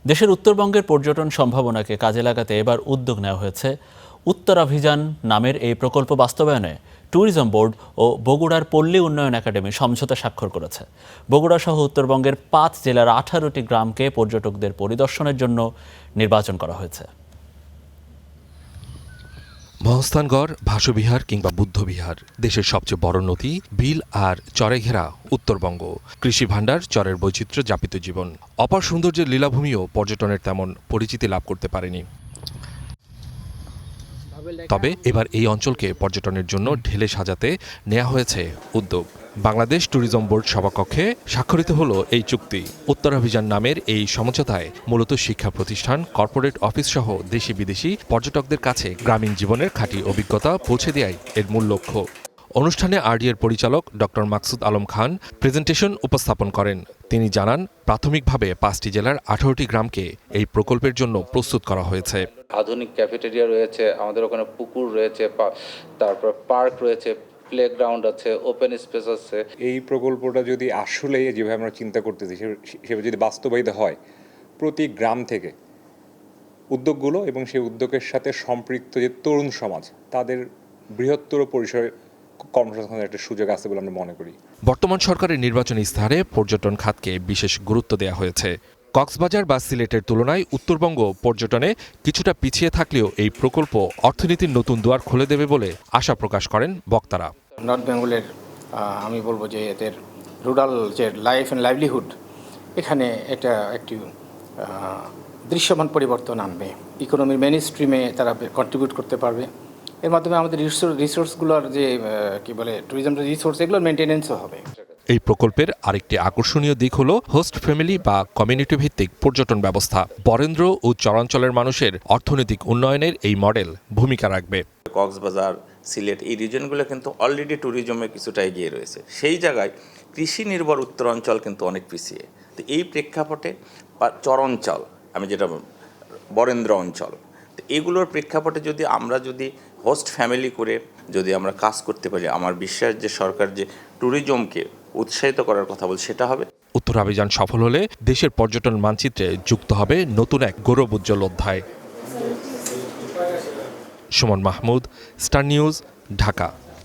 দেশের উত্তরবঙ্গের পর্যটন সম্ভাবনাকে কাজে লাগাতে এবার উদ্যোগ নেওয়া হয়েছে। উত্তরাভিযান নামের এই প্রকল্প বাস্তবায়নে ট্যুরিজম বোর্ড ও বগুড়ার পল্লী উন্নয়ন একাডেমি সমঝোতা স্বাক্ষর করেছে। বগুড়া সহ উত্তরবঙ্গের ৫ জেলার ১৮টি গ্রামকে পর্যটকদের পরিদর্শনের জন্য নির্বাচন করা হয়েছে। মহস্থানগড়, ভাসবিহার কিংবা বুদ্ধবিহার, দেশের সবচেয়ে বড় নদী, বিল আর চরে ঘেরা উত্তরবঙ্গ, কৃষি ভাণ্ডার, চরের বৈচিত্র্য, যাপিত জীবন, অপার সৌন্দর্যের লীলাভূমিও পর্যটনের তেমন পরিচিতি লাভ করতে পারেনি। তবে এবার এই অঞ্চলকে পর্যটনের জন্য ঢেলে সাজাতে নেওয়া হয়েছে উদ্যোগ। বাংলাদেশ ট্যুরিজম বোর্ড সভাকক্ষে স্বাক্ষরিত হলো এই চুক্তি। উত্তরাভিযান নামের এই সমঝোতায় মূলত শিক্ষা প্রতিষ্ঠান, কর্পোরেট অফিস সহ দেশি বিদেশি পর্যটকদের কাছে গ্রামীণ জীবনের খাঁটি অভিজ্ঞতা পৌঁছে দেওয়াই এর মূল লক্ষ্য। অনুষ্ঠানে আরডিএর পরিচালক ডক্টর মাকসুদ আলম খান প্রেজেন্টেশন উপস্থাপন করেন। তিনি জানান, প্রাথমিকভাবে ৫টি জেলার ১৮টি গ্রামকে এই প্রকল্পের জন্য প্রস্তুত করা হয়েছে। আধুনিক ক্যাফেটেরিয়া রয়েছে, আমাদের ওখানে পুকুর রয়েছে, তারপর পার্ক রয়েছে, প্লেগ্রাউন্ড আছে, ওপেন স্পেস আছে। এই প্রকল্পটা যদি আসলে যেভাবে আমরা চিন্তা করতেছি সেভাবে যদি বাস্তবায়িত হয়, প্রতি গ্রাম থেকে উদ্যোগগুলো এবং সেই উদ্যোগের সাথে সম্পৃক্ত যে তরুণ সমাজ, তাদের বৃহত্তর পরিসরে কর্মসংস্থানের একটা সুযোগ আছে বলে আমরা মনে করি। বর্তমান সরকারের নির্বাচনী ইস্তাহারে পর্যটন খাতকে বিশেষ গুরুত্ব দেওয়া হয়েছে। কক্সবাজার বা সিলেটের তুলনায় উত্তরবঙ্গ পর্যটনে কিছুটা পিছিয়ে থাকলেও এই প্রকল্প অর্থনীতির নতুন দুয়ার খুলে দেবে বলে আশা প্রকাশ করেন বক্তারা। নর্থ বেঙ্গলের আমি বলবো যে এদের রুরাল যে লাইফ অ্যান্ড লাইভলিহুড, এখানে এটা একটি দৃশ্যমান পরিবর্তন আনবে। ইকোনমির মেইন স্ট্রিমে তারা কন্ট্রিবিউট করতে পারবে। এর মাধ্যমে আমাদের রিসোর্সগুলোর যে কি বলে ট্যুরিজম রিসোর্স, এগুলোর মেনটেনেন্সও হবে। এই প্রকল্পের আরেকটি আকর্ষণীয় দিক হলো হোস্ট ফ্যামিলি বা কমিউনিটি ভিত্তিক পর্যটন ব্যবস্থা। বরেন্দ্র ও চরাঞ্চলের মানুষের অর্থনৈতিক উন্নয়নের এই মডেল ভূমিকা রাখবে। কক্সবাজার, সিলেট এই রিজনগুলো কিন্তু অলরেডি ট্যুরিজমে কিছুটা এগিয়ে রয়েছে। সেই জায়গায় কৃষি নির্ভর উত্তরাঞ্চল কিন্তু অনেক পিছিয়ে। তো এই প্রেক্ষাপটে চরাঞ্চল, আমি যেটা বরেন্দ্র অঞ্চল, তো এগুলোর প্রেক্ষাপটে যদি আমরা হোস্ট ফ্যামিলি করে যদি আমরা কাজ করতে পারি, আমার বিশ্বাস যে সরকার যে ট্যুরিজমকে উৎসাহিত করার কথা বল, সেটা হবে। উত্তরাভিযান সফল হলে দেশের পর্যটন মানচিত্রে যুক্ত হবে নতুন এক গৌরব উজ্জ্বল অধ্যায়। Suman Mahmud, star news, Dhaka.